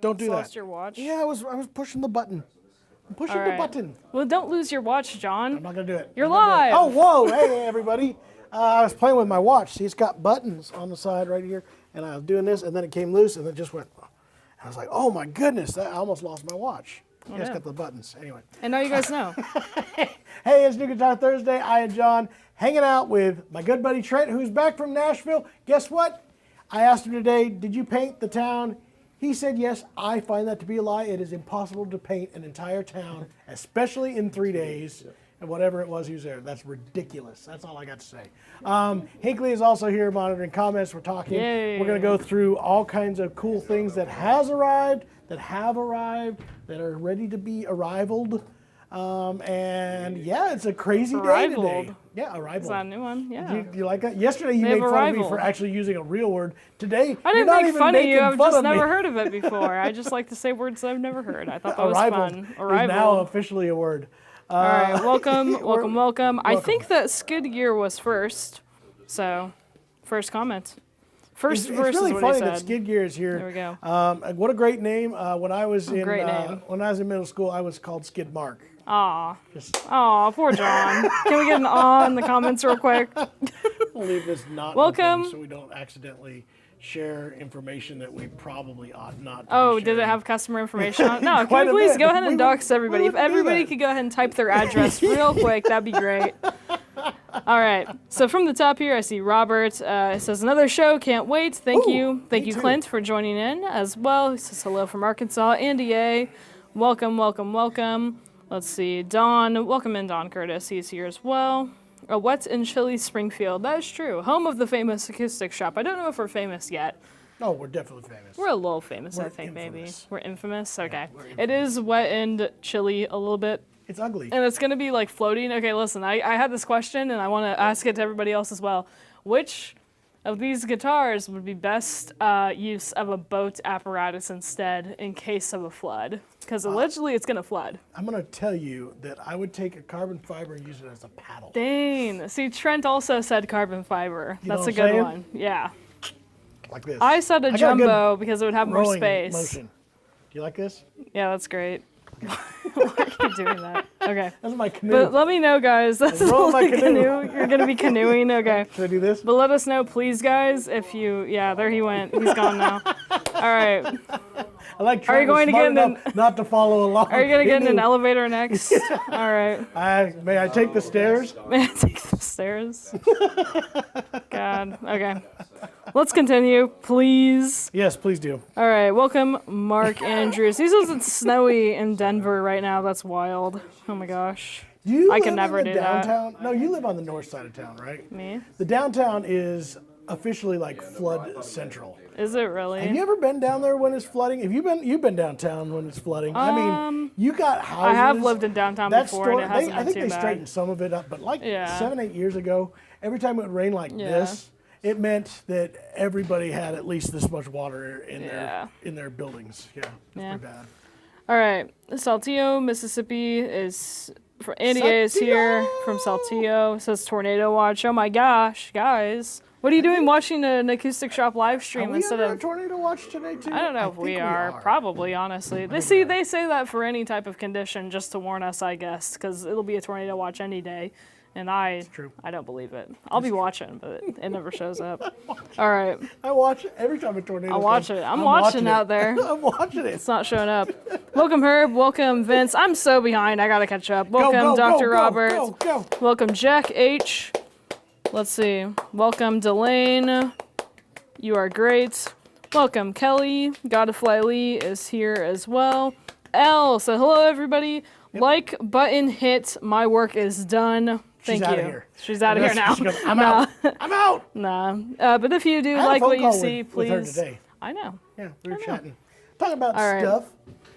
Don't do that. Lost your watch? Yeah, I was pushing the button. I'm pushing the button. Well, don't lose your watch, John. I'm not gonna do it. You're live. Oh, whoa! Hey, everybody. I was playing with my watch. See, it's got buttons on the side right here, and I was doing this, and then it came loose, and it just went. I was like, oh my goodness! I almost lost my watch. Yeah, it's got the buttons. Anyway. And now you guys know. Hey, it's New Guitar Thursday. I and John hanging out with my good buddy Trent, who's back from Nashville. Guess what? I asked him today, did you paint the town? He said yes. I find that to be a lie. It is impossible to paint an entire town, especially in 3 days. And whatever it was he was there. That's ridiculous. That's all I got to say. Hinckley is also here monitoring comments. We're talking. Yay. We're going to go through all kinds of cool things that have arrived, that are ready to be arrivaled. And yeah, it's a crazy day today. Yeah, arrival. Is that a new one? Yeah. Do you like that? Yesterday you made fun of me for actually using a real word. Today I didn't make fun of you. I've just never heard of it me. before. I just like to say words I've never heard. I thought that was fun. Arrival is now officially a word. All right, welcome. I think that skid gear was first. So, first comment. First verse it's really is what funny he said. that skid gear is here. There we go. What a great name. When I was in middle school, I was called Skid Mark. Aw, poor John. Can we get an aw in the comments real quick? We'll leave this not welcome, open so we don't accidentally share information that we probably ought not to Oh, be did it sharing. have customer information on it? No, can we please go ahead and dox everybody? If everybody could go ahead and type their address real quick, that'd be great. All right, so from the top here, I see Robert. It says, another show, can't wait. Thank you, Clint, for joining in as well. He says hello from Arkansas. Andy A, welcome. Let's see, Don, welcome in Don Curtis. He's here as well. A wet and chilly Springfield. That is true. Home of the famous Acoustic Shoppe. I don't know if we're famous yet. No, we're definitely famous. We're a little famous, I think, maybe. We're infamous? Okay. Yeah, it is wet and chilly a little bit. It's ugly. And it's going to be like floating. Okay, listen, I had this question, and I want to ask it to everybody else as well. Which of these guitars would be best use of a boat apparatus instead in case of a flood? Because allegedly it's going to flood. I'm going to tell you that I would take a carbon fiber and use it as a paddle. Dang. See, Trent also said carbon fiber. You know That's a what I'm good saying? one. Yeah. Like this. I said a jumbo because it would have more rowing space. Motion. Do you like this? Yeah, that's great. Why are you doing that? Okay. That's my canoe. But let me know, guys. That's my canoe. You're going to be canoeing? Okay. Should I do this? But let us know, please, guys, if you... Yeah, there he went. He's gone now. All right. I like are you going to get in not to follow along. Are you going to get in an elevator next? All right. May I take the stairs? May I take the stairs? God. Okay. Let's continue, please. Yes, please do. All right. Welcome, Mark Andrews. He says it's snowy in Denver right now. That's wild. Oh, my gosh. I can never do downtown? That. No, you live on the north side of town, right? Me? The downtown is officially like flood central. Is it really? Have you ever been down there when it's flooding? You've been downtown when it's flooding? I mean, you got houses. I have lived in downtown before, and it hasn't been I think too they bad. straightened some of it up, but like 7, 8 years ago, every time it would rain like this, it meant that everybody had at least this much water in their buildings. Yeah, that's pretty bad. All right, Saltillo, Mississippi is. Andy A is here from Saltillo. It says tornado watch. Oh my gosh, guys. What are you doing watching an Acoustic Shoppe live stream instead of a tornado watch today too? I don't know if we are. Probably, honestly. They say that for any type of condition just to warn us, I guess, because it'll be a tornado watch any day. And I don't believe it. I'll be watching, but it never shows up. All right. I watch it every time a tornado I watch it. I'm watching out there. I'm watching it. It's not showing up. Welcome, Herb. Welcome, Vince. I'm so behind. I got to catch up. Welcome, Dr. Robert. Go. Welcome, Jack H. Let's see. Welcome, Delane. You are great. Welcome, Kelly. Godfly Lee is here as well. Elle said, hello, everybody. Yep. Like button hit. My work is done. Thank you. Here. She's out of here now. She goes, I'm out. I'm out. Nah. But if you do like what you see, please. With her today. I know. Yeah, we were chatting. Talking about stuff.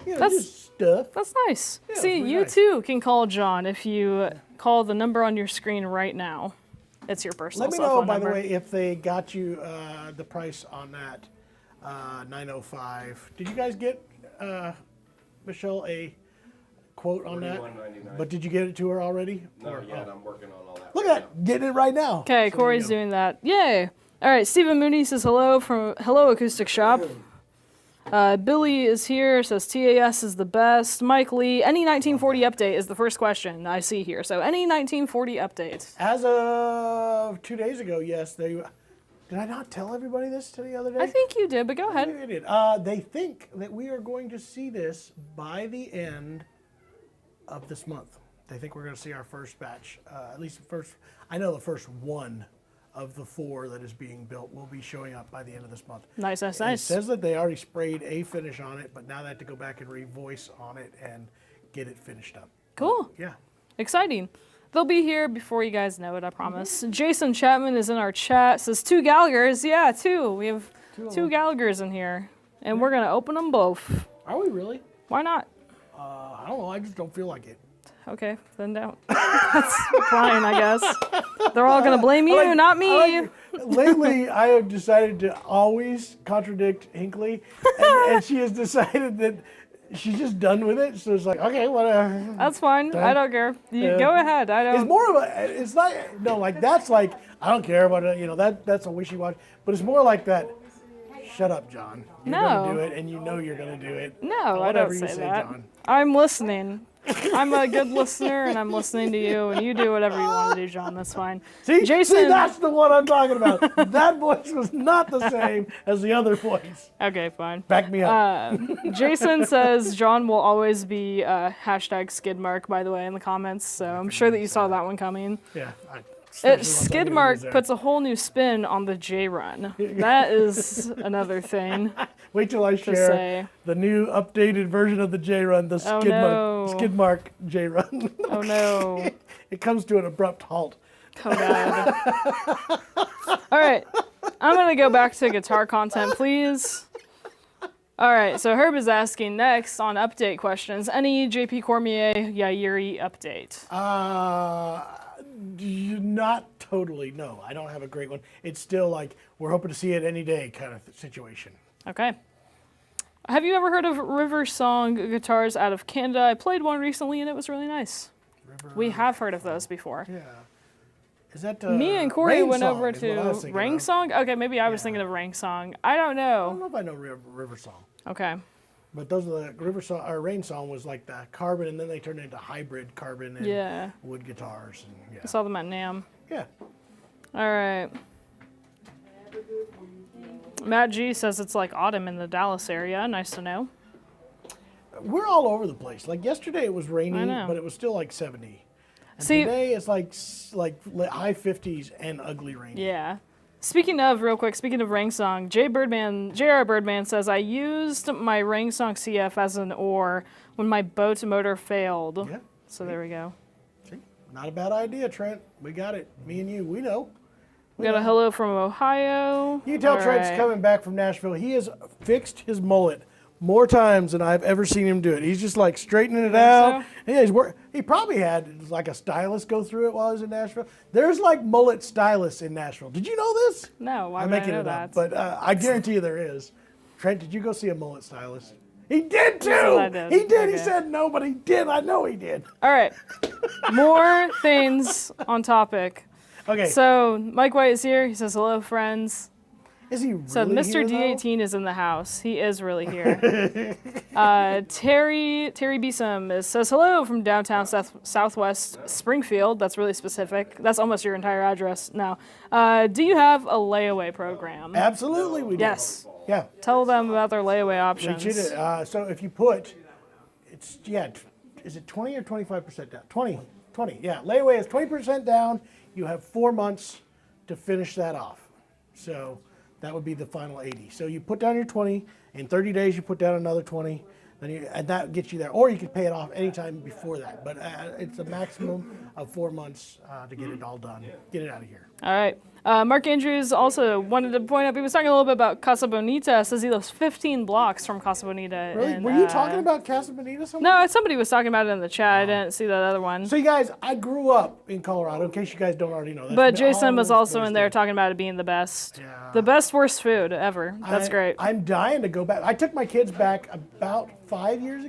You know, that's just stuff. That's nice. Yeah, see, you too can call John if you call the number on your screen right now. It's your personal cell phone number. Let me know, by the way, if they got you the price on that 905. Did you guys get, Michelle, a quote on that? But did you get it to her already? Not yet. I'm working on all that. Look at that. Getting it right now. Okay, Corey's doing that. Yay. All right, Stephen Mooney says hello from Acoustic Shoppe. Billy is here, says TAS is the best. Mike Lee, any 1940 update is the first question I see here. So any 1940 updates? As of 2 days ago, yes. Did I not tell everybody this the other day? I think you did, but go ahead. I did. They think that we are going to see this by the end of this month. They think we're going to see our first batch, at least the first. I know the first one of the 4 that is being built will be showing up by the end of this month. Nice. It says that they already sprayed a finish on it, but now they have to go back and revoice on it and get it finished up. Cool. Yeah. Exciting. They'll be here before you guys know it, I promise. Jason Chapman is in our chat, says 2 Gallaghers. Yeah, 2. We have 2 Gallaghers in here, and we're going to open them both. Are we really? Why not? I don't know. I just don't feel like it. Okay, then don't. That's fine, I guess. They're all going to blame you, not me. Lately, I have decided to always contradict Hinckley, and she has decided that she's just done with it. So it's like, okay, whatever. That's fine. I don't care. You go ahead. I don't. It's more of a. It's not. No, like that's like I don't care about it. You know that's a wishy-washy. But it's more like that. Shut up, John. You're gonna do it, and you know you're gonna do it. No, I don't say that. John. I'm listening. I'm a good listener, and I'm listening to you, and you do whatever you want to do, John. That's fine. See, Jason, that's the one I'm talking about. That voice was not the same as the other voice. Okay, fine. Back me up. Jason says John will always be hashtag Skidmark, by the way, in the comments, so I'm sure that you saw that one coming. Yeah. Skidmark puts a whole new spin on the J run. That is another thing. Wait till I share the new updated version of the J run, the Skidmark J run. Oh no. It comes to an abrupt halt. Oh god. All right. I'm going to go back to guitar content, please. All right, so Herb is asking next on update questions. Any JP Cormier Yairi update? Not totally, no. I don't have a great one. It's still like, we're hoping to see it any day kind of situation. Okay. Have you ever heard of River Song guitars out of Canada? I played one recently and it was really nice. We have heard of those before. Yeah. Is that me and Corey went over to Ring Song? Okay, maybe I was thinking of Ring Song. I don't know. I don't know if I know River Song. Okay. But those are the River Song or Rain Song was like the carbon, and then they turned into hybrid carbon and wood guitars. And, I saw them at NAMM. Yeah. All right. Matt G says it's like autumn in the Dallas area. Nice to know. We're all over the place. Like yesterday it was rainy, but it was still like 70. And today it's like high 50s and ugly rain. Yeah. Speaking of Ring Song, J.R. Birdman says, I used my Ring Song CF as an oar when my boat motor failed. Yeah. So there we go. See? Not a bad idea, Trent. We got it. Me and you, we know. We got a hello from Ohio. You can tell Trent's coming back from Nashville. He has fixed his mullet more times than I've ever seen him do it. He's just like straightening it out. So? Yeah, he probably had like a stylist go through it while he was in Nashville. There's like mullet stylists in Nashville. Did you know this? No, why I'm making it up, but I guarantee you there is. Trent, did you go see a mullet stylist? He did too. Yes, He did. Okay. He said no, but he did. I know he did. All right. More things on topic. Okay. So Mike White is here. He says hello, friends. Is he really So Mr. D18 is in the house. He is really here. Terry Beeson says hello from downtown Southwest Springfield. That's really specific. That's almost your entire address now. Do you have a layaway program? Absolutely, we do. Yes. Yeah. Tell them about their layaway options. So if you put, is it 20 or 25% down? 20. Yeah. Layaway is 20% down. You have 4 months to finish that off. So that would be the final 80. So you put down your 20. In 30 days, you put down another 20. And that gets you there. Or you could pay it off anytime before that. But it's a maximum of 4 months to get it all done. Get it out of here. All right. Mark Andrews also wanted to point out, he was talking a little bit about Casa Bonita. Says he lives 15 blocks from Casa Bonita. Really? Were you talking about Casa Bonita somewhere? No, somebody was talking about it in the chat. I didn't see that other one. So you guys, I grew up in Colorado, in case you guys don't already know that. But Jason was also in there talking about it being the best. Yeah. The best, worst food ever. That's great. I'm dying to go back. I took my kids back about 7 years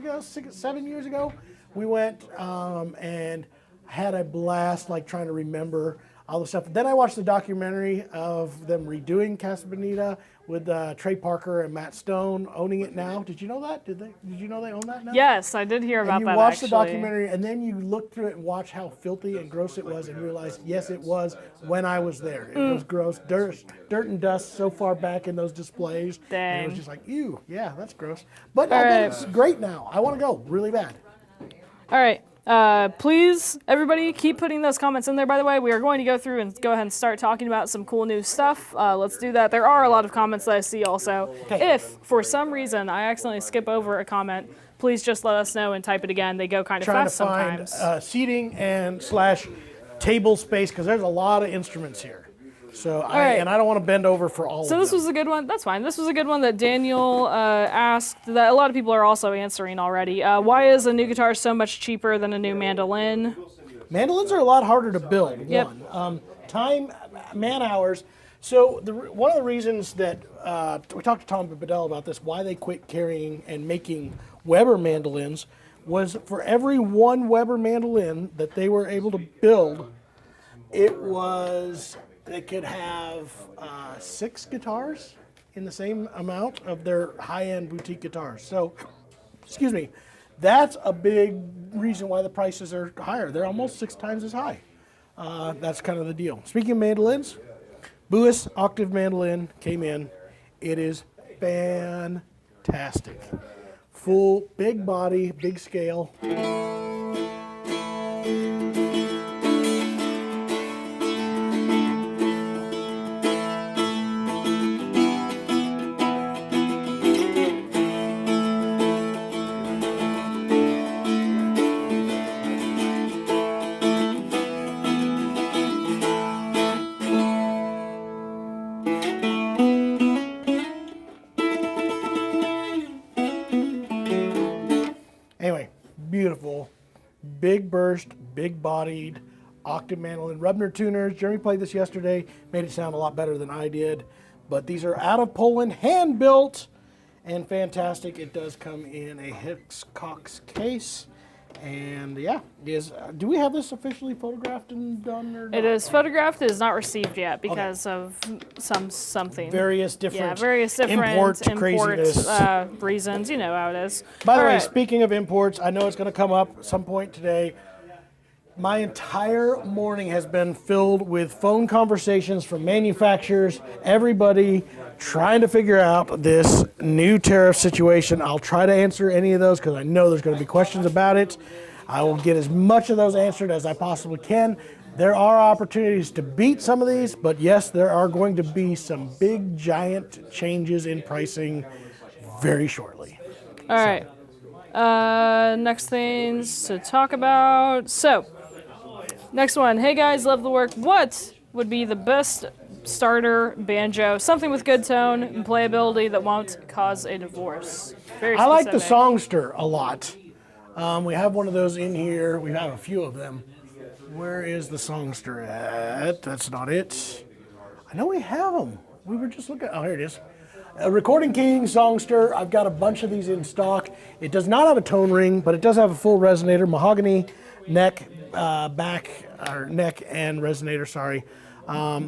ago. We went and had a blast, like trying to remember. all the stuff. Then I watched the documentary of them redoing Casa Bonita with Trey Parker and Matt Stone owning it now. Did you know that? Did you know they own that now? Yes, I did hear about and you that. watch actually. the documentary, and then you look through it and watch how filthy and gross it was, and you realize, yes, it was when I was there. It was gross, dirt and dust so far back in those displays. Dang. And it was just like, ew, yeah, that's gross. But I bet it's great now. I want to go really bad. All right. Please, everybody, keep putting those comments in there. By the way, we are going to go through and go ahead and start talking about some cool new stuff. Let's do that. There are a lot of comments that I see also. Okay. If, for some reason, I accidentally skip over a comment, please just let us know and type it again. They go kind of Trying fast to find sometimes. seating and / table space, because there's a lot of instruments here. So right. And I don't want to bend over for all of them. So this was a good one. That's fine. This was a good one that Daniel asked that a lot of people are also answering already. Why is a new guitar so much cheaper than a new mandolin? Mandolins are a lot harder to build. Yep. Time, man hours. So one of the reasons that we talked to Tom Bedell about this, why they quit carrying and making Weber mandolins, was for every one Weber mandolin that they were able to build, they could have 6 guitars in the same amount of their high-end boutique guitars. So, excuse me, that's a big reason why the prices are higher. They're almost 6 times as high. That's kind of the deal. Speaking of mandolins, Bouche octave mandolin came in. It is fantastic. Full, big body, big scale. Anyway, beautiful, big burst, big bodied, octave mandolin. Rubner tuners. Jeremy played this yesterday, made it sound a lot better than I did. But these are out of Poland, hand built, and fantastic. It does come in a Hicks Cox case. And yeah, do we have this officially photographed and done or not? It is photographed. It is not received yet because of something. Various different import craziness. Reasons. You know how it is. By the All way, right. speaking of imports, I know it's going to come up at some point today. My entire morning has been filled with phone conversations from manufacturers, everybody trying to figure out this new tariff situation. I'll try to answer any of those because I know there's going to be questions about it. I will get as much of those answered as I possibly can. There are opportunities to beat some of these, but yes, there are going to be some big, giant changes in pricing very shortly. All right. Next things to talk about. So, next one. Hey guys, love the work. What would be the best starter banjo? Something with good tone and playability that won't cause a divorce. Very I like the specific. Songster a lot. We have one of those in here. We have a few of them. Where is the Songster at? That's not it. I know we have them. We were just looking. Oh, here it is. Recording King Songster. I've got a bunch of these in stock. It does not have a tone ring, but it does have a full resonator, mahogany neck, neck and resonator. Sorry.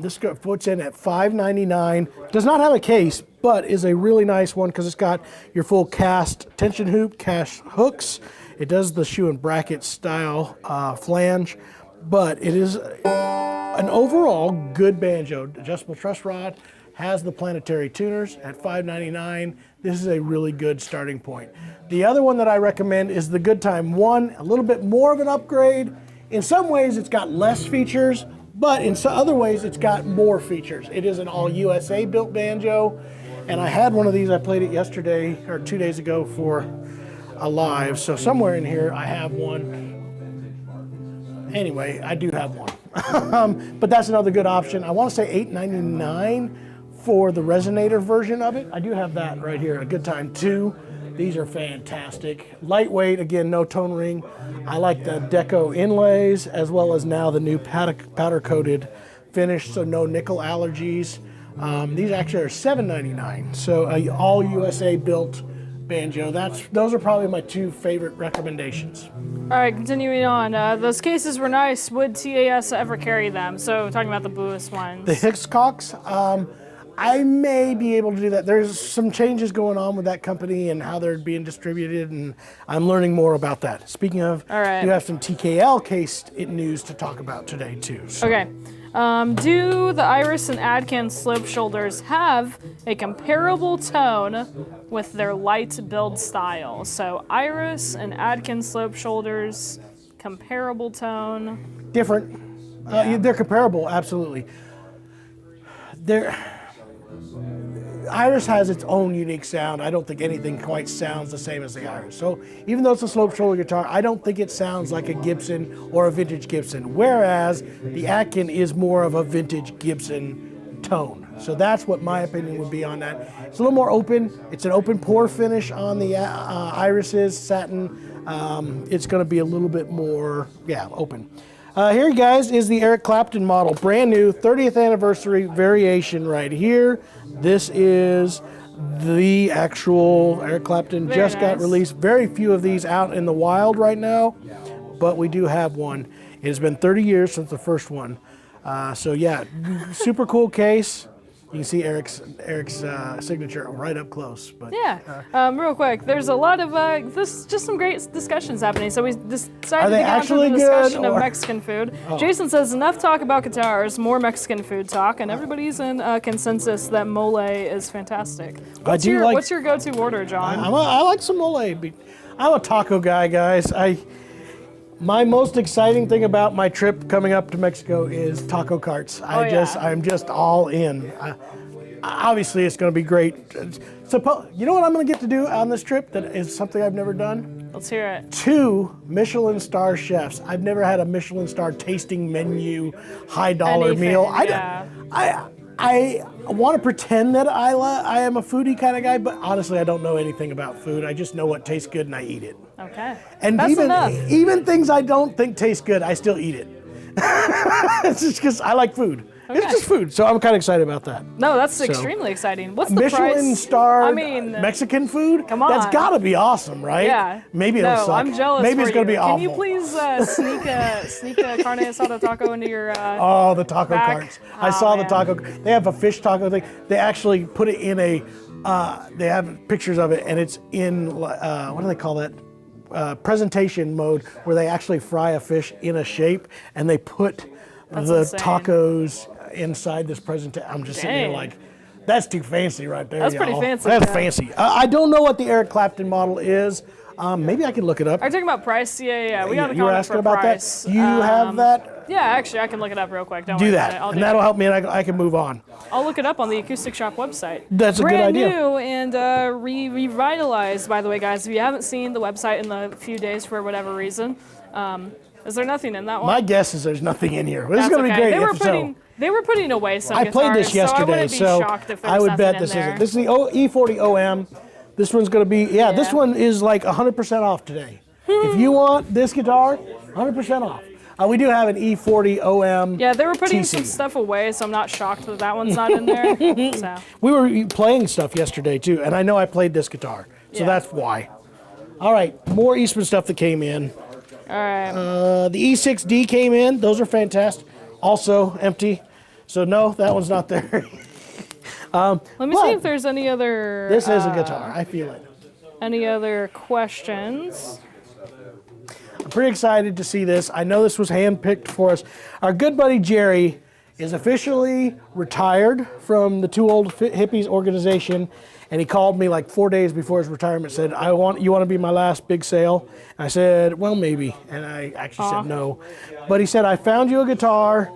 This puts in at $5.99. Does not have a case, but is a really nice one because it's got your full cast tension hoop, cast hooks. It does the shoe and bracket style flange, but it is an overall good banjo. Adjustable truss rod, has the planetary tuners at $5.99. This is a really good starting point. The other one that I recommend is the Good Time 1, a little bit more of an upgrade. In some ways it's got less features, but in some other ways it's got more features. It is an all USA built banjo, and I had one of these. I played it yesterday or 2 days ago for a live, so somewhere in here I have one. Anyway, I do have one. But that's another good option. I want to say $8.99 for the resonator version of it. I do have that right here, a Good Time 2. These are fantastic. Lightweight, again, no tone ring. I like the deco inlays, as well as now the new powder coated finish, so no nickel allergies. These actually are $7.99. So all USA built Banjo. Those are probably my two favorite recommendations. All right, continuing on. Those cases were nice. Would TAS ever carry them? So talking about the Bouche ones. The Hitchcocks, I may be able to do that. There's some changes going on with that company and how they're being distributed, and I'm learning more about that. Speaking of, all right. You have some TKL case news to talk about today too. So. Okay. Do the Iris and Adkin slope shoulders have a comparable tone with their light build style? So Iris and Adkin slope shoulders, comparable tone. Different. They're comparable, absolutely. Iris has its own unique sound. I don't think anything quite sounds the same as the Iris. So even though it's a slope shoulder guitar, I don't think it sounds like a Gibson or a vintage Gibson, whereas the Atkin is more of a vintage Gibson tone. So that's what my opinion would be on that. It's a little more open. It's an open pour finish on the Irises, satin. It's going to be a little bit more, open. Here, guys, is the Eric Clapton model, brand new, 30th anniversary variation right here. This is the actual Eric Clapton, just got released. Very few of these out in the wild right now, but we do have one. It has been 30 years since the first one. So yeah, super cool case. You can see Eric's signature right up close. But real quick, there's a lot of just some great discussions happening. So we decided to get into the discussion of Mexican food. Jason says enough talk about guitars, more Mexican food talk, and everybody's in consensus that mole is fantastic. What's your go-to order, John? I like some mole. I'm a taco guy, guys. My most exciting thing about my trip coming up to Mexico is taco carts. I'm just all in. Obviously, it's going to be great. You know what I'm going to get to do on this trip that is something I've never done? Let's hear it. 2 Michelin star chefs. I've never had a Michelin star tasting menu, high dollar meal. I want to pretend that I am a foodie kind of guy, but honestly, I don't know anything about food. I just know what tastes good and I eat it. Okay. And that's enough. Even things I don't think taste good, I still eat it. It's just because I like food. Okay. It's just food, so I'm kind of excited about that. No, that's extremely exciting. What's the Michelin price? star Mexican food? Come on. That's got to be awesome, right? Yeah. Maybe it'll suck. I'm jealous. Maybe it's going to be awful. Can you please sneak a carne asada taco into your the taco carts. I saw the taco. They have a fish taco thing. They actually put it in a, they have pictures of it, and it's in, what do they call that? Presentation mode, where they actually fry a fish in a shape, and they put insane. Tacos inside this presentation. I'm just sitting here like, that's too fancy right there. That's pretty fancy. That's fancy. I don't know what the Eric Clapton model is. Maybe I can look it up. Are you talking about price? Yeah. We got a You were comment asking for about price. that? You have that? Yeah, actually, I can look it up real quick. Don't do worry that, about it. and that'll help me, and I can move on. I'll look it up on the Acoustic Shop website. That's a good idea. Brand new and revitalized, by the way, guys. If you haven't seen the website in the few days for whatever reason, is there nothing in that one? My guess is there's nothing in here. This is going to be great. They were putting away some I guitars, played this yesterday, so I would bet this isn't. This is the E40 OM. This one's going to be, this one is like 100% off today. If you want this guitar, 100% off. We do have an E40 OM. Yeah, they were putting TC. some stuff away, so I'm not shocked that one's not in there. So. We were playing stuff yesterday too, and I know I played this guitar, so that's why. All right, more Eastman stuff that came in. All right. The E6D came in. Those are fantastic. Also empty. So no, that one's not there. Let me see if there's any other... This is a guitar. I feel it. Any other questions? I'm pretty excited to see this. I know this was handpicked for us. Our good buddy Jerry is officially retired from the Two Old Hippies organization, and he called me like 4 days before his retirement, said, you want to be my last big sale? And I said, well, maybe. And I actually said no. But he said, I found you a guitar.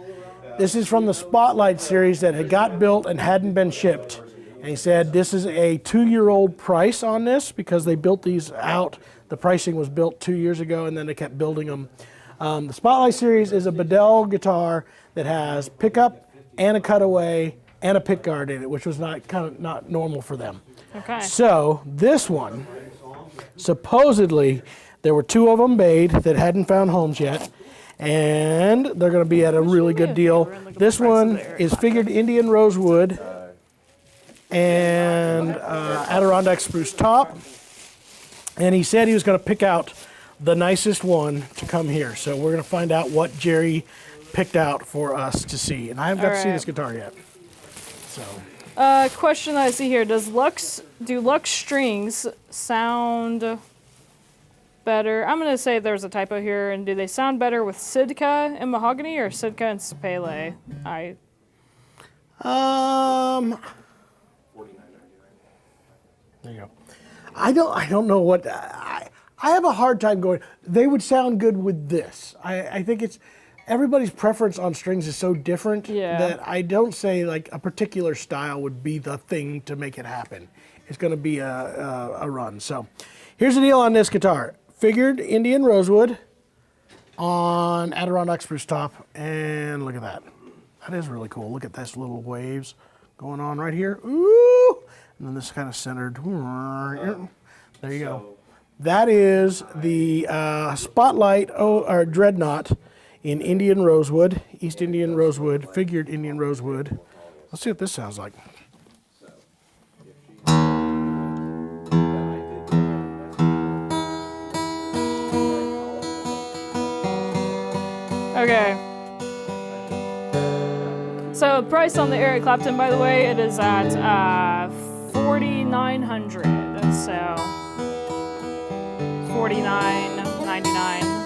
This is from the Spotlight series that had got built and hadn't been shipped. And he said, this is a 2-year-old price on this because they built these out. The pricing was built 2 years ago, and then they kept building them. The Spotlight series is a Bedell guitar that has pickup and a cutaway and a pickguard in it, which was not normal for them. Okay. So this one, supposedly, there were 2 of them made that hadn't found homes yet, and they're going to be at a really good deal. This one is figured Indian rosewood and Adirondack spruce top. And he said he was going to pick out the nicest one to come here. So we're going to find out what Jerry picked out for us to see. And I haven't got to see this guitar yet. So. Question I see here: do Lux strings sound better? I'm gonna say there's a typo here. And do they sound better with Sitka and mahogany or Sitka and Spele? There you go. I don't know what I have a hard time going. They would sound good with this. I think it's. Everybody's preference on strings is so different that I don't say like a particular style would be the thing to make it happen. It's going to be a run. So here's the deal on this guitar. Figured Indian rosewood on Adirondack spruce top. And look at that. That is really cool. Look at this little waves going on right here. Ooh! And then this kind of centered. There you go. That is the Spotlight or Dreadnought in Indian rosewood, East Indian rosewood, figured Indian rosewood. Let's see what this sounds like. Okay. So price on the Eric Clapton, by the way, it is at $4,900. So $49.99.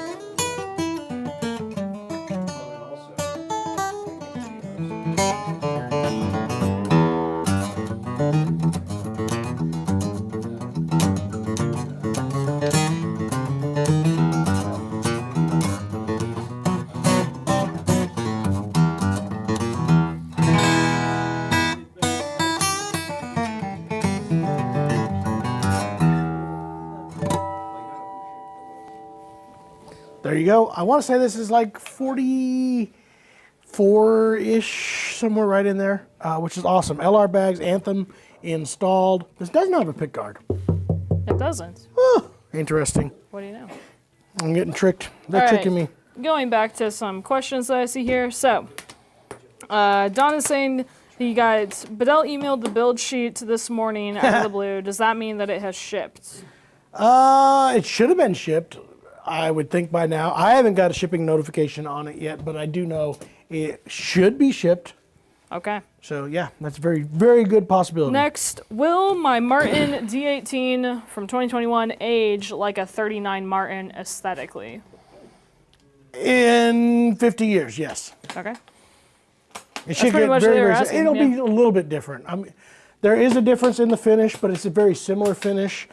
There you go. I want to say this is like 44-ish, somewhere right in there, which is awesome. LR bags, Anthem installed. This doesn't have a pick guard. It doesn't. Interesting. What do you know? I'm getting tricked. They're tricking me. Going back to some questions that I see here. So, Don is saying he got Bedell emailed the build sheet this morning out of the blue. Does that mean that it has shipped? It should have been shipped, I would think by now. I haven't got a shipping notification on it yet, but I do know it should be shipped. Okay. So yeah, that's a very, very good possibility. Next, will my Martin D18 from 2021 age like a 39 Martin aesthetically? In 50 years, yes. Okay. It should get very, it'll be a little bit different. I mean, there is a difference in the finish, but it's a very similar finish.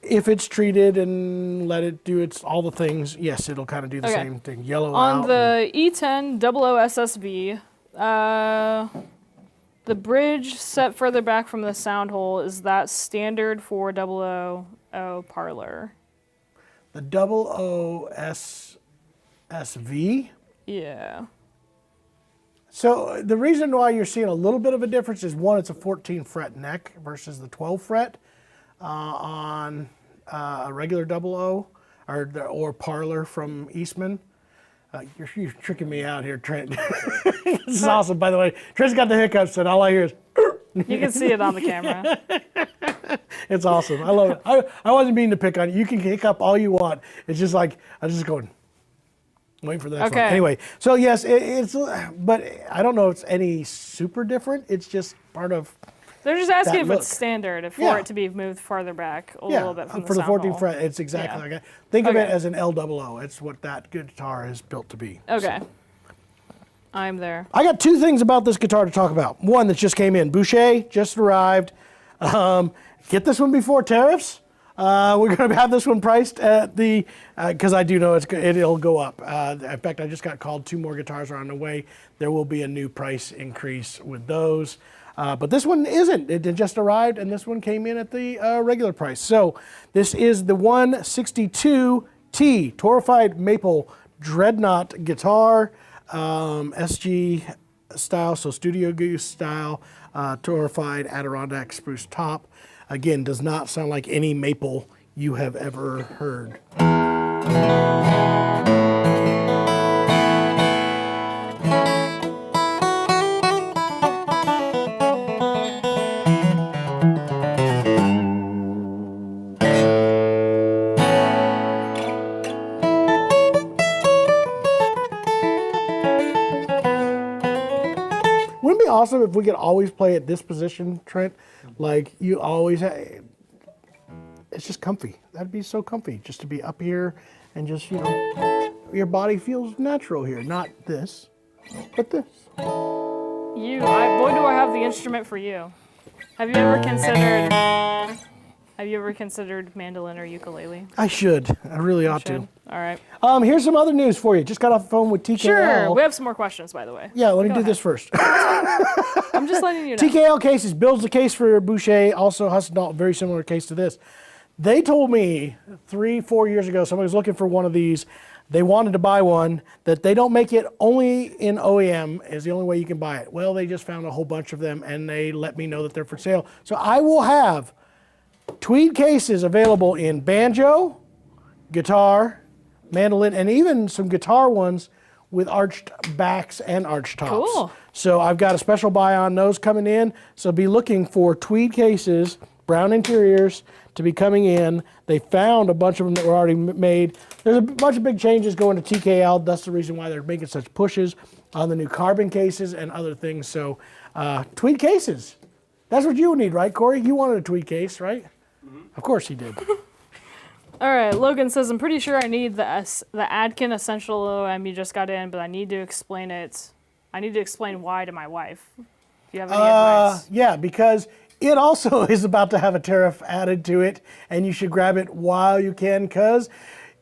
If it's treated and let it do all the things, yes, it'll kind of do the same thing. Yellow out. On the E10 00 SSV, the bridge set further back from the sound hole, is that standard for 000 parlor? The 00 SSV? Yeah. So the reason why you're seeing a little bit of a difference is, one, it's a 14 fret neck versus the 12 fret. On a regular 00 or parlor from Eastman. You're tricking me out here, Trent. This is awesome, by the way. Trent's got the hiccups, and all I hear is. You can see it on the camera. It's awesome. I love it. I wasn't meaning to pick on you. You can hiccup all you want. It's just like I'm just going. Waiting for the next one. Anyway, so yes, it's, but I don't know if it's any super different. It's just part of. They're just asking if it's standard for it to be moved farther back a little bit from the for the sound 14 hole. fret, it's exactly like that. Think of it as an L00. It's what that guitar is built to be. Okay. So. I'm there. I got two things about this guitar to talk about. One that just came in. Bouche just arrived. Get this one before tariffs. We're going to have this one priced at the, because I do know it'll go up. In fact, I just got called 2 more guitars are on the way. There will be a new price increase with those. But this one isn't. It just arrived, and this one came in at the regular price. So this is the 162T Torrefied Maple Dreadnought guitar, SG style, so Studio Goose style, Torrefied Adirondack spruce top. Again, does not sound like any maple you have ever heard. be awesome if we could always play at this position, Trent. Like you always it's just comfy. That'd be so comfy just to be up here and just, you know, your body feels natural here. Not this, but this. Boy, do I have the instrument for you. Have you ever considered mandolin or ukulele? I should. I really ought to. All right. Here's some other news for you. Just got off the phone with TKL. Sure. We have some more questions, by the way. Yeah, let me do this first. I'm just letting you know. TKL cases builds the case for Bouche. Also, Hustle, very similar case to this. They told me 3-4 years ago, somebody was looking for one of these. They wanted to buy one, that they don't make it only in OEM is the only way you can buy it. Well, they just found a whole bunch of them and they let me know that they're for sale. So I will have tweed cases available in banjo, guitar, mandolin, and even some guitar ones with arched backs and arched tops. Cool. So I've got a special buy on those coming in. So be looking for tweed cases, brown interiors, to be coming in. They found a bunch of them that were already made. There's a bunch of big changes going to TKL. That's the reason why they're making such pushes on the new carbon cases and other things. So tweed cases. That's what you need, right, Corey? You wanted a tweed case, right? Mm-hmm. Of course he did. All right, Logan says, I'm pretty sure I need the Adkin Essential OM you just got in, but I need to explain it. I need to explain why to my wife. Do you have any advice? Yeah, because it also is about to have a tariff added to it, and you should grab it while you can, because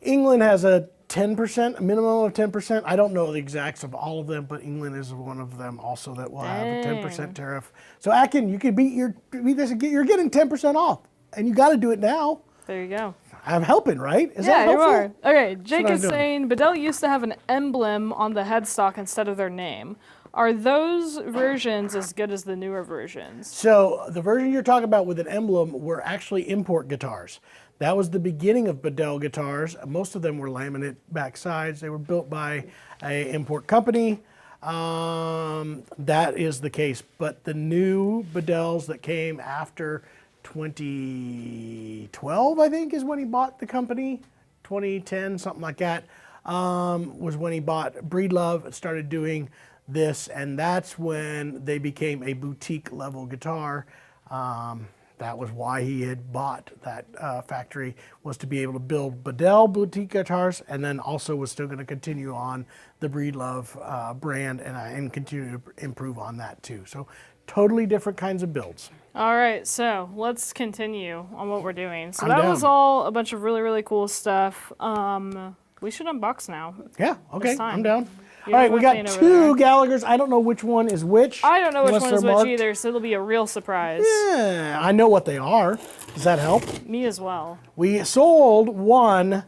England has a 10%, a minimum of 10%. I don't know the exacts of all of them, but England is one of them also that will have a 10% tariff. So Akin, you could beat this and you're getting 10% off, and you got to do it now. There you go. I'm helping, right? Is that helpful? You are. Okay, Jake is saying Bedell used to have an emblem on the headstock instead of their name. Are those versions as good as the newer versions? So the version you're talking about with an emblem were actually import guitars. That was the beginning of Bedell guitars. Most of them were laminate backsides. They were built by an import company. That is the case. But the new Bedells that came after 2012, I think, is when he bought the company. 2010, something like that, was when he bought Breedlove and started doing this, and that's when they became a boutique level guitar. That was why he had bought that factory, was to be able to build Bedell boutique guitars, and then also was still going to continue on the Breedlove brand and continue to improve on that too. So totally different kinds of builds. All right, so let's continue on what we're doing. So that was all a bunch of really, really cool stuff. We should unbox now. Yeah, okay, I'm down. All right, we got two Gallaghers. I don't know which one is which. I don't know which one is which either, so it'll be a real surprise. Yeah, I know what they are. Does that help? Me as well. We sold one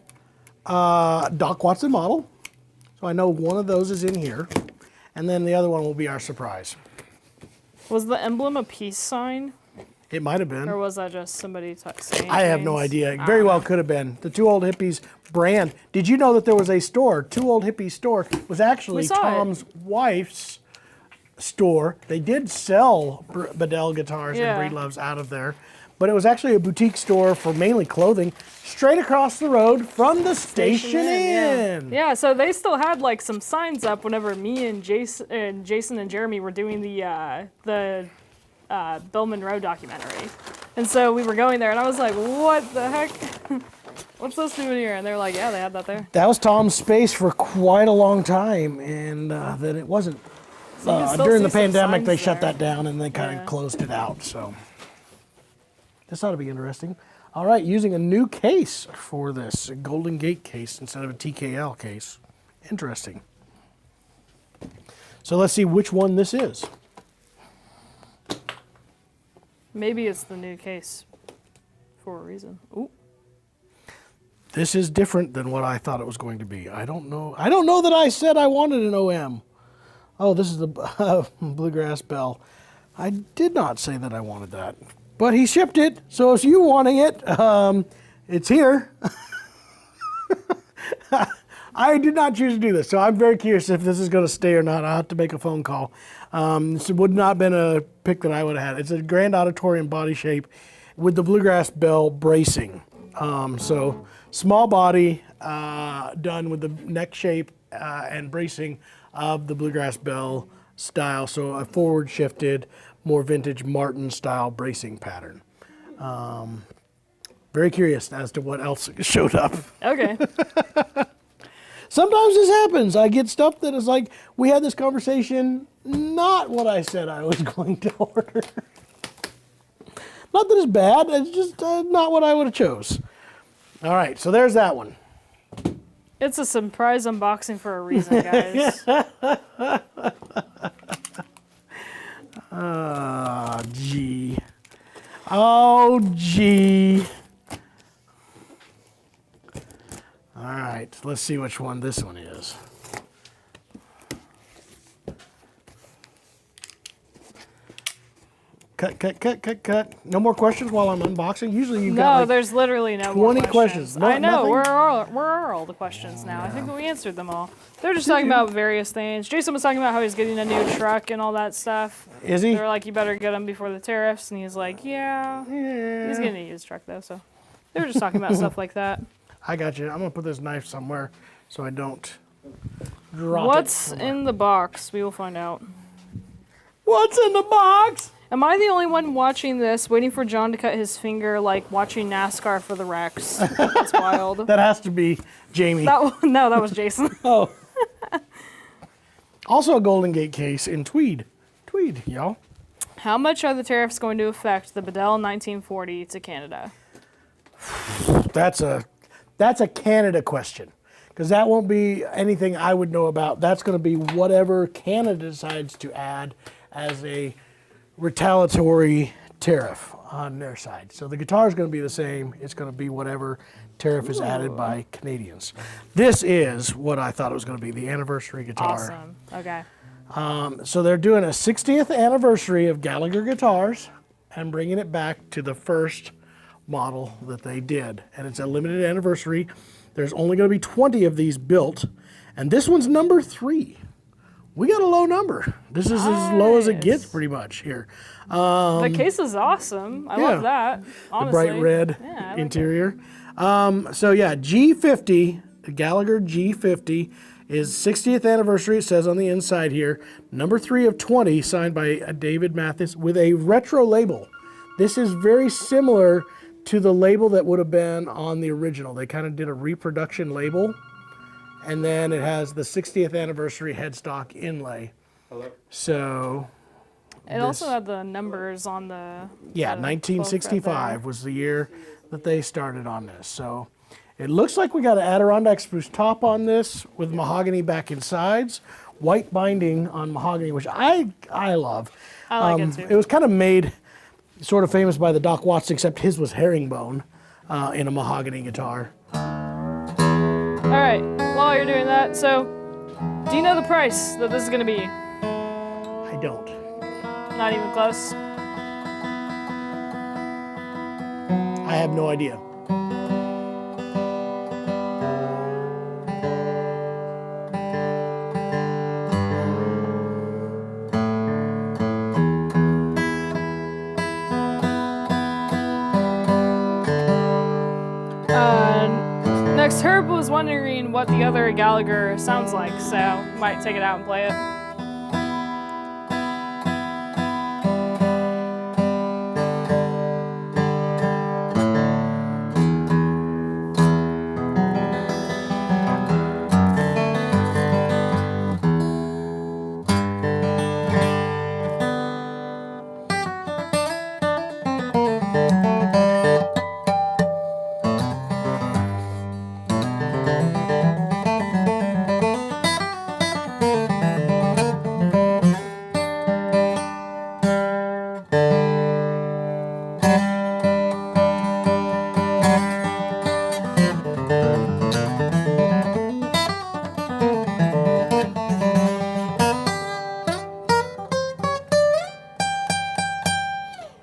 Doc Watson model, so I know one of those is in here, and then the other one will be our surprise. Was the emblem a peace sign? It might have been. Or was that just somebody saying I have no idea. It very well could have been. The Two Old Hippies brand. Did you know that there was a store, Two Old Hippies store, was actually Tom's wife's store. They did sell Bedell guitars and Breedloves out of there, but it was actually a boutique store for mainly clothing straight across the road from the Station Inn. Yeah, so they still had like some signs up whenever me and Jason and Jeremy were doing the Bill Monroe documentary. And so we were going there and I was like, what the heck? What's this doing here? And they were like, yeah, they had that there. That was Tom's space for quite a long time, and then it wasn't. During the pandemic, they shut that down and they kind of closed it out. So this ought to be interesting. All right, using a new case for this, a Golden Gate case instead of a TKL case. Interesting. So let's see which one this is. Maybe it's the new case for a reason. Ooh. This is different than what I thought it was going to be. I don't know. I don't know that I said I wanted an OM. Oh, this is the Bluegrass Bell. I did not say that I wanted that. But he shipped it, so if you wanting it, it's here. I did not choose to do this, so I'm very curious if this is going to stay or not. I'll have to make a phone call. This would not have been a pick that I would have had. It's a Grand Auditorium body shape with the Bluegrass Bell bracing. So small body done with the neck shape and bracing of the Bluegrass Bell style, so a forward shifted, more vintage Martin style bracing pattern. Very curious as to what else showed up. Okay. Sometimes this happens. I get stuff that is like, we had this conversation, not what I said I was going to order. Not that it's bad, it's just not what I would have chose. All right, so there's that one. It's a surprise unboxing for a reason, guys. Oh, gee. Oh, gee. All right, let's see which one this one is. Cut. No more questions while I'm unboxing? Usually you've got like there's literally no more 20 questions. I know, nothing? where are all the questions now? I think we answered them all. They're just talking about various things. Jason was talking about how he's getting a new truck and all that stuff. Is he? They're like, you better get him before the tariffs. And he's like, yeah. He's getting a used truck, though, so. They were just talking about stuff like that. I got you. I'm going to put this knife somewhere so I don't drop What's in the box? We will find out. What's in the box? Am I the only one watching this, waiting for John to cut his finger, like watching NASCAR for the Rex? That's wild. That has to be Jamie. No, that was Jason. Oh. Also a Golden Gate case in tweed. Tweed, y'all. How much are the tariffs going to affect the Bedell 1940 to Canada? That's a Canada question, because that won't be anything I would know about. That's going to be whatever Canada decides to add as a retaliatory tariff on their side. So the guitar is going to be the same. It's going to be whatever tariff is added by Canadians. This is what I thought it was going to be, the anniversary guitar. Awesome. Okay. So they're doing a 60th anniversary of Gallagher guitars and bringing it back to the first model that they did. And it's a limited anniversary. There's only going to be 20 of these built. And this one's number 3. We got a low number. This is as low as it gets pretty much here. The case is awesome. I love that, honestly. The bright red interior. So yeah, G50, the Gallagher G50 is 60th anniversary, it says on the inside here. Number 3 of 20, signed by David Mathis with a retro label. This is very similar to the label that would have been on the original. They kind of did a reproduction label. And then it has the 60th anniversary headstock inlay. Hello. So It also had the numbers on the. yeah, the 1965 was the year that they started on this. So it looks like we got an Adirondack spruce top on this with mahogany back and sides, white binding on mahogany, which I love. I like it too. It was kind of made sort of famous by the Doc Watts, except his was herringbone in a mahogany guitar. All right. While you're doing that, so do you know the price that this is going to be? I don't. Not even close. I have no idea. Next, Herb was wondering what the other Gallagher sounds like, so might take it out and play it.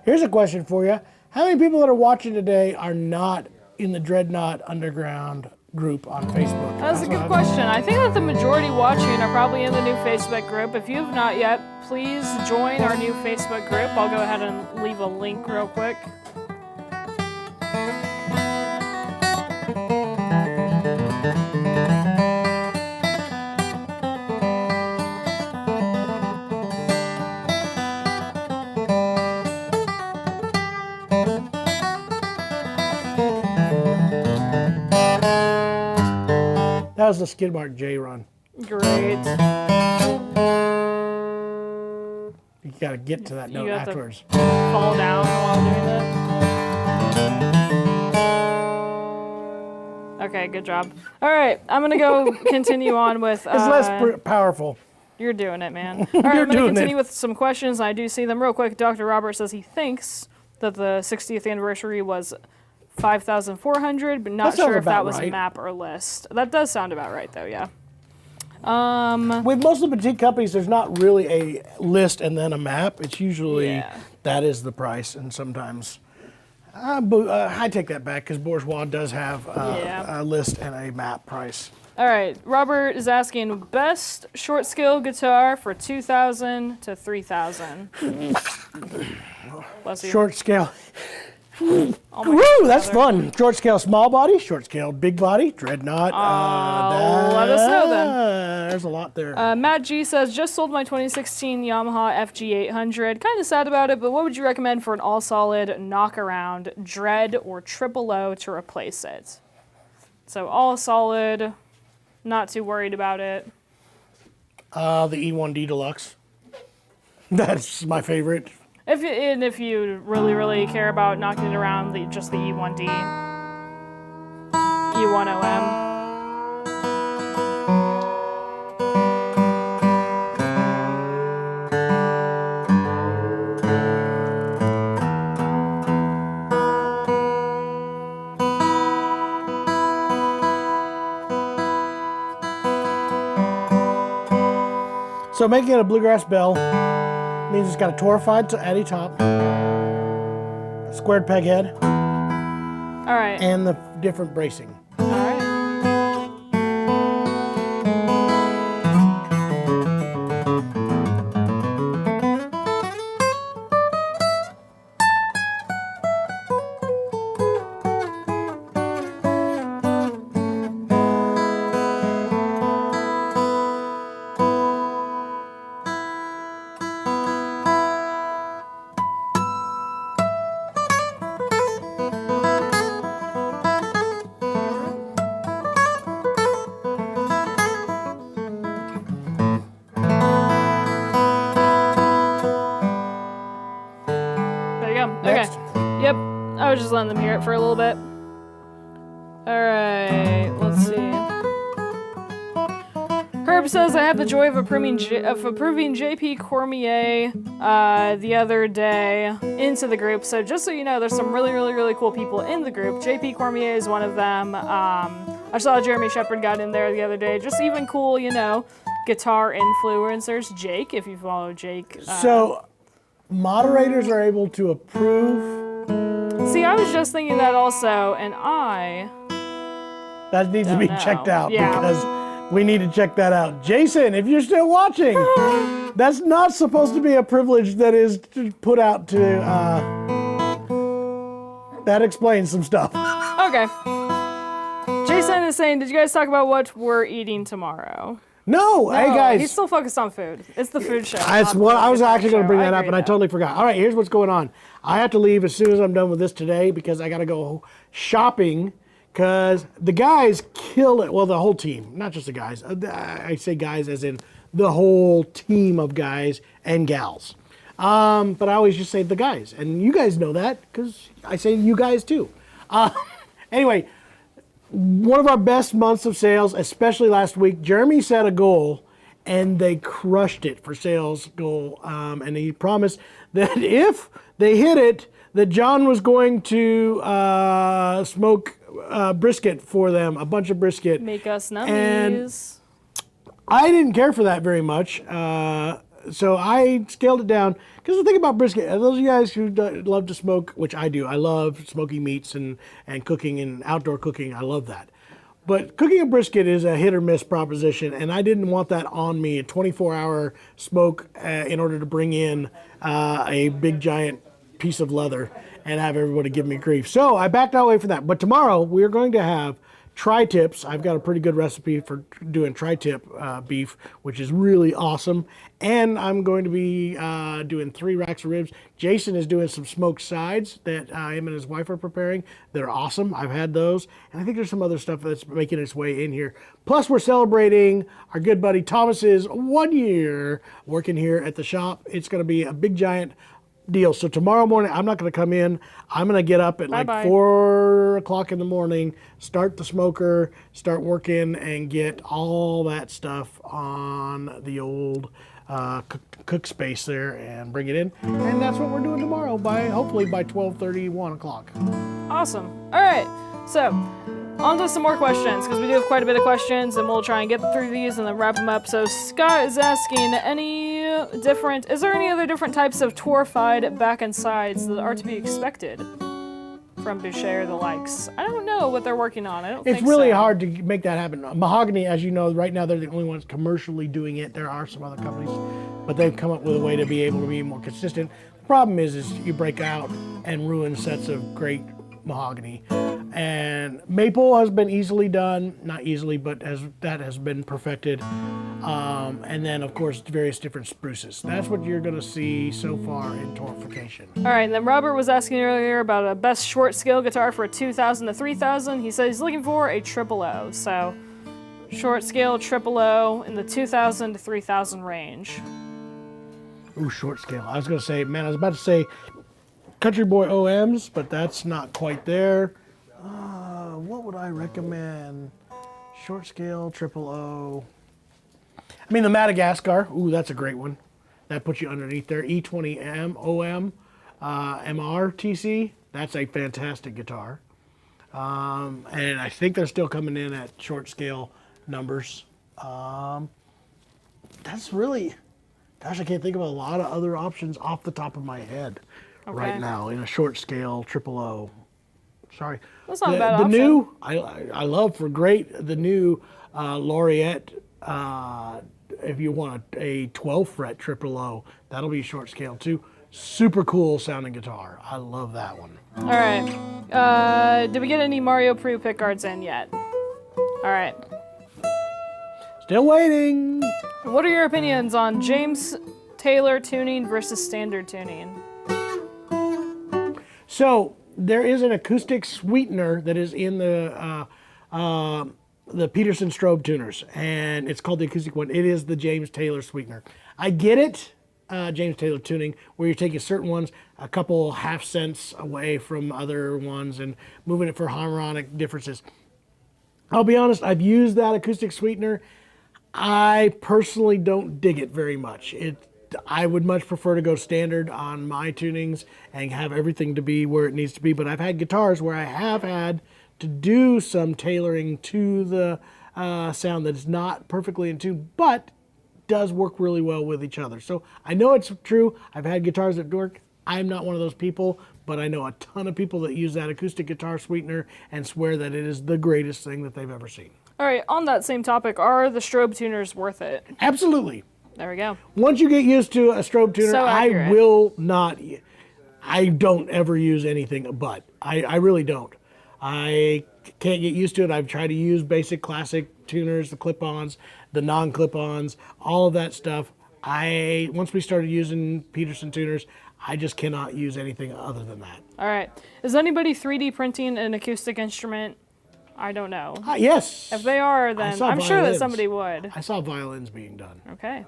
Here's a question for you. How many people that are watching today are not in the Dreadnought Underground group on Facebook? That's a good question. I think that the majority watching are probably in the new Facebook group. If you have not yet, please join our new Facebook group. I'll go ahead and leave a link real quick. That was the skid mark J run. Great. You gotta get to that note afterwards. Fall down while doing that. Okay, good job. All right, I'm gonna go continue on with. It's less powerful. You're doing it, man. All right, I'm gonna continue with some questions. I do see them real quick. Dr. Robert says he thinks that the 60th anniversary was 5,400, but not sure if that was a map or list. That does sound about right, though. Yeah. With most of the boutique companies, there's not really a list and then a map. It's usually that is the price, and sometimes I take that back because Bourgeois does have a list and a map price. All right, Robert is asking best short scale guitar for 2,000 to 3,000. Short scale. Woo, that's fun. Short scale, small body. Short scale, big body. Dreadnought. Let us know then. There's a lot there. Matt G says, just sold my 2016 Yamaha FG800. Kind of sad about it, but what would you recommend for an all-solid knock-around Dread or Triple O to replace it? So all-solid, not too worried about it. The E1D Deluxe. That's my favorite. If you really care about knocking it around, just the E1D, E1OM. So making it a bluegrass bell means it's got a torrefied addy top, squared peg head, all right, and the different bracing. All right. Next. Okay. Yep. I was just letting them hear it for a little bit. Alright, let's see. Herb says, I had the joy of approving JP Cormier the other day into the group. So just so you know, there's some really cool people in the group. JP Cormier is one of them. I saw Jeremy Shepard got in there the other day. Just even cool, guitar influencers. Jake, if you follow Jake. So moderators are able to approve. See, I was just thinking that also, and that needs to be checked out because we need to check that out. Jason, if you're still watching, that's not supposed to be a privilege that is put out to. That explains some stuff. Okay. Jason is saying, did you guys talk about what we're eating tomorrow? No, hey guys. He's still focused on food. It's the food show. That's what I was actually going to bring that up, and I totally forgot. All right, here's what's going on. I have to leave as soon as I'm done with this today because I got to go shopping because the guys kill it. Well, the whole team, not just the guys. I say guys as in the whole team of guys and gals. But I always just say the guys, and you guys know that because I say you guys too. Anyway. One of our best months of sales, especially last week. Jeremy set a goal, and they crushed it for sales goal. And he promised that if they hit it, that John was going to smoke brisket for them, a bunch of brisket. Make us nummies. And I didn't care for that very much. So I scaled it down. Because the thing about brisket, those of you guys who love to smoke, which I do, I love smoking meats and cooking and outdoor cooking. I love that. But cooking a brisket is a hit or miss proposition, and I didn't want that on me, a 24-hour smoke in order to bring in a big giant piece of leather and have everybody give me grief. So I backed away from that. But tomorrow we're going to have tri-tips. I've got a pretty good recipe for doing tri-tip beef, which is really awesome. And I'm going to be doing 3 racks of ribs. Jason is doing some smoked sides that him and his wife are preparing. They're awesome. I've had those. And I think there's some other stuff that's making its way in here. Plus, we're celebrating our good buddy Thomas's 1 year working here at the shop. It's going to be a big, giant deal. So tomorrow morning, I'm not going to come in. I'm going to get up at like 4 o'clock in the morning, start the smoker, start working, and get all that stuff on the old cook space there and bring it in. And that's what we're doing tomorrow hopefully by 12:30, 1 o'clock. Awesome. All right. So on to some more questions, because we do have quite a bit of questions, and we'll try and get through these and then wrap them up. So Scott is asking, is there any other different types of torfied back and sides that are to be expected from Bouche or the likes? I don't know what they're working on. I don't think so. It's really hard to make that happen. Mahogany, as you know, right now they're the only ones commercially doing it. There are some other companies, but they've come up with a way to be able to be more consistent. The problem is you break out and ruin sets of great mahogany. And maple has been easily done, not easily, but that has been perfected. And then, of course, various different spruces. That's what you're going to see so far in torfication. All right, and then Robert was asking earlier about a best short scale guitar for a 2000 to 3000. He said he's looking for a triple O. So short scale triple O in the 2000 to 3000 range. Ooh, short scale. I was going to say, man, I was about to say Country Boy OMs, but that's not quite there. What would I recommend? Short scale, triple O. I mean, the Madagascar. Ooh, that's a great one. That puts you underneath there. E20M, OM, MRTC. That's a fantastic guitar. And I think they're still coming in at short scale numbers. That's really, gosh, I can't think of a lot of other options off the top of my head right now in a short scale, triple O. Sorry. That's not a bad option. The new, I love for great, the new Laureate, if you want a 12 fret triple O, that'll be short scale too. Super cool sounding guitar. I love that one. All right. Did we get any Mario Pru pickguards in yet? All right. Still waiting. What are your opinions on James Taylor tuning versus standard tuning? So there is an acoustic sweetener that is in the Peterson strobe tuners, and it's called the acoustic one. It is the James Taylor sweetener. I get it, James Taylor tuning, where you're taking certain ones a couple half cents away from other ones and moving it for harmonic differences. I'll be honest, I've used that acoustic sweetener. I personally don't dig it very much. I would much prefer to go standard on my tunings and have everything to be where it needs to be. But I've had guitars where I have had to do some tailoring to the sound that is not perfectly in tune, but does work really well with each other. So I know it's true. I've had guitars that work. I'm not one of those people, but I know a ton of people that use that acoustic guitar sweetener and swear that it is the greatest thing that they've ever seen. All right, on that same topic, are the strobe tuners worth it? Absolutely. There we go. Once you get used to a strobe tuner, So I don't ever use anything but. I really don't. I can't get used to it. I've tried to use basic classic tuners, the clip-ons, the non-clip-ons, all of that stuff. Once we started using Peterson tuners, I just cannot use anything other than that. All right. Is anybody 3D printing an acoustic instrument? I don't know. Yes. If they are, then I'm sure that somebody would. I saw violins being done. Okay.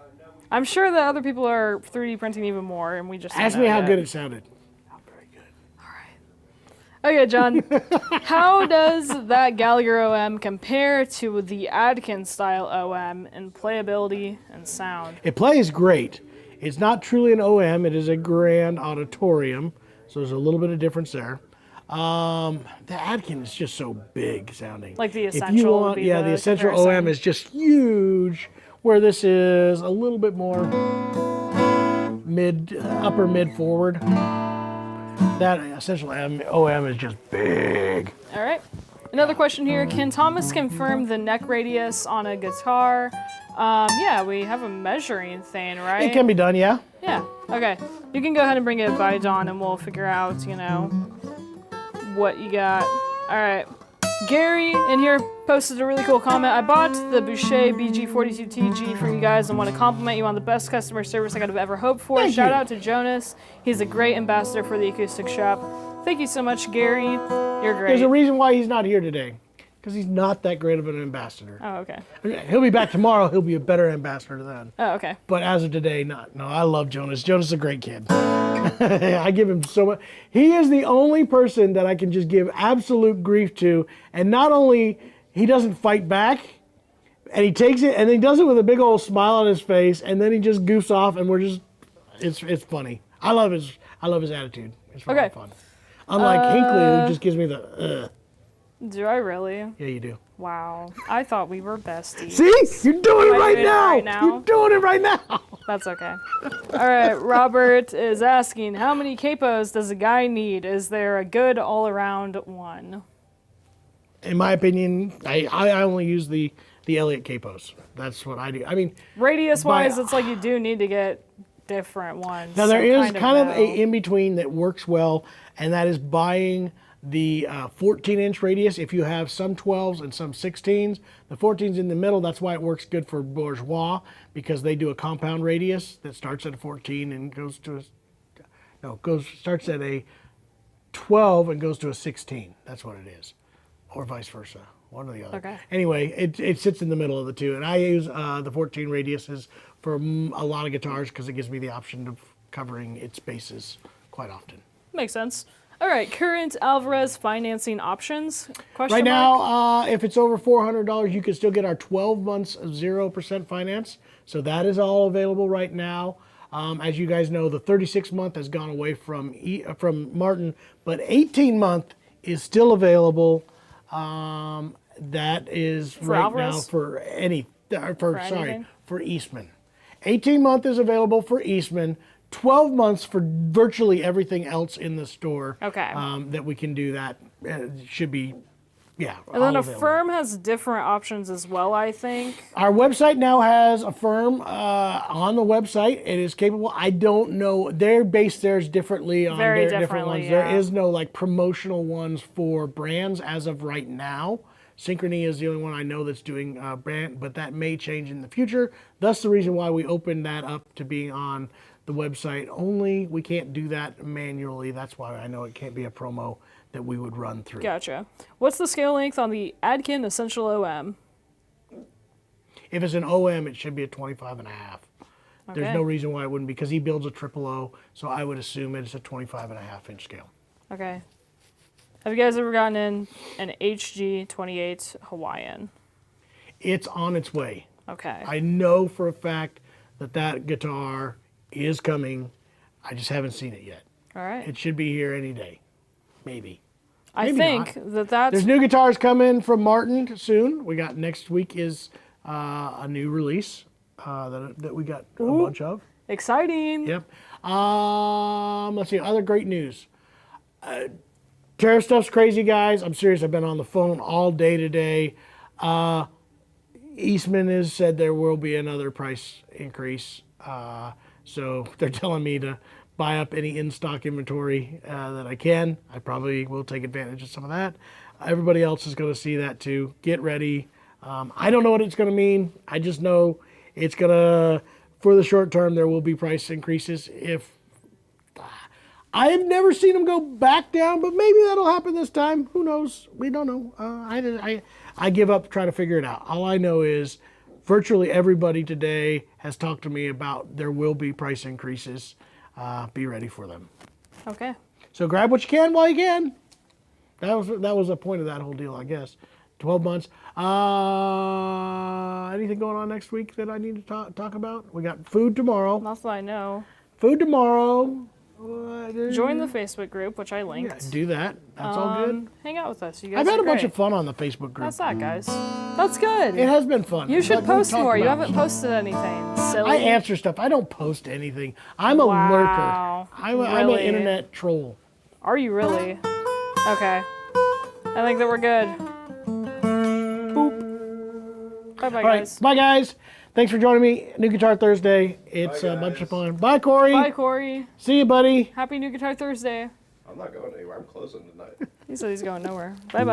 I'm sure that other people are 3D printing even more, and we just ask me how good it sounded. Not very good. All right. Okay, John. How does that Gallagher OM compare to the Adkins style OM in playability and sound? It plays great. It's not truly an OM. It is a grand auditorium, so there's a little bit of difference there. The Adkins is just so big sounding. Like the Essential. The Essential OM is just huge, where this is a little bit more upper mid forward. That Essential OM is just big. All right. Another question here. Can Thomas confirm the neck radius on a guitar? Yeah, we have a measuring thing, right? It can be done, yeah. Yeah. Okay. You can go ahead and bring it by, John, and we'll figure out, what you got. All right. Gary in here posted a really cool comment. I bought the Bouche BG42TG for you guys and want to compliment you on the best customer service I could have ever hoped for. Thank Shout you. out to Jonas. He's a great ambassador for the Acoustic Shop. Thank you so much, Gary. You're great. There's a reason why he's not here today. Because he's not that great of an ambassador. Oh, okay. He'll be back tomorrow. He'll be a better ambassador then. Oh, okay. But as of today, not. No, I love Jonas. Jonas is a great kid. I give him so much. He is the only person that I can just give absolute grief to. And not only he doesn't fight back, and he takes it, and he does it with a big old smile on his face, and then he just goofs off, and we're just, it's funny. I love his attitude. It's really fun. Unlike Hinkley, who just gives me the. Do I really? Yeah, you do. Wow. I thought we were besties. See? You're doing it right now. Right now. You're doing it right now. That's okay. All right, Robert is asking, how many capos does a guy need? Is there a good all-around one? In my opinion, I only use the Elliott capos. That's what I do. I mean, radius-wise, it's like you do need to get different ones. Now, there is kind of a in-between that works well, and that is buying the 14-inch radius. If you have some 12s and some 16s, the 14's in the middle. That's why it works good for Bourgeois, because they do a compound radius that starts at a 14 and goes to starts at a 12 and goes to a 16. That's what it is, or vice versa, one or the other. Okay. Anyway, it sits in the middle of the two, and I use the 14 radiuses for a lot of guitars because it gives me the option of covering its bases quite often. Makes sense. All right, current Alvarez financing options? Question Right mark? now, if it's over $400, you can still get our 12 months of 0% finance. So that is all available right now. As you guys know, the 36-month has gone away from Martin, but 18-month is still available. That is For right Alvarez? now anything? for Eastman. 18-month is available for Eastman. 12 months for virtually everything else in the store. Okay. That we can do that. Should be, yeah. And then Affirm has different options as well, I think. Our website now has Affirm on the website. It is capable. I don't know. They're based theirs differently on Very their different differently, ones. yeah. There is no like promotional ones for brands as of right now. Synchrony is the only one I know that's doing brand, but that may change in the future. That's the reason why we opened that up to being on the website only. We can't do that manually. That's why I know it can't be a promo that we would run through. Gotcha. What's the scale length on the Adkin Essential OM? If it's an OM, it should be a 25.5. Okay. There's no reason why it wouldn't be, because he builds a triple O, so I would assume it's a 25.5-inch scale. Okay. Have you guys ever gotten in an HG28 Hawaiian? It's on its way. Okay. I know for a fact that guitar is coming. I just haven't seen it yet. All right. It should be here any day. Maybe. I Maybe think not. that's... There's new guitars coming from Martin soon. We got next week is a new release that we got a bunch of. exciting. Yep. Let's see. Other great news. Tariff stuff's crazy, guys. I'm serious. I've been on the phone all day today. Eastman has said there will be another price increase. So they're telling me to buy up any in-stock inventory that I can. I probably will take advantage of some of that. Everybody else is going to see that too. Get ready. I don't know what it's going to mean. I just know it's going to, for the short term, there will be price increases. If I have never seen them go back down, but maybe that'll happen this time. Who knows? We don't know. I give up trying to figure it out. All I know is virtually everybody today has talked to me about there will be price increases. Be ready for them. Okay. So grab what you can while you can. That was the point of that whole deal, I guess. 12 months. Anything going on next week that I need to talk about? We got food tomorrow. Not that I know. Food tomorrow. Join the Facebook group, which I linked. Yeah, do that. That's all good. Hang out with us. You guys I've had are a bunch great. of fun on the Facebook group. That's that, guys. That's good. It has been fun. You should Like we post talked more. You about. haven't posted anything. Silly. I answer stuff. I don't post anything. I'm a Wow. lurker. I'm an Really? internet troll. Are you really? Okay. I think that we're good. Boop. Bye-bye, All right. guys. Bye, guys. Thanks for joining me. New Guitar Thursday. It's Bye, a bunch guys. of fun. Bye, Corey. Bye, Corey. See you, buddy. Happy New Guitar Thursday. I'm not going anywhere. I'm closing tonight. He said he's going nowhere. Bye-bye.